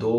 2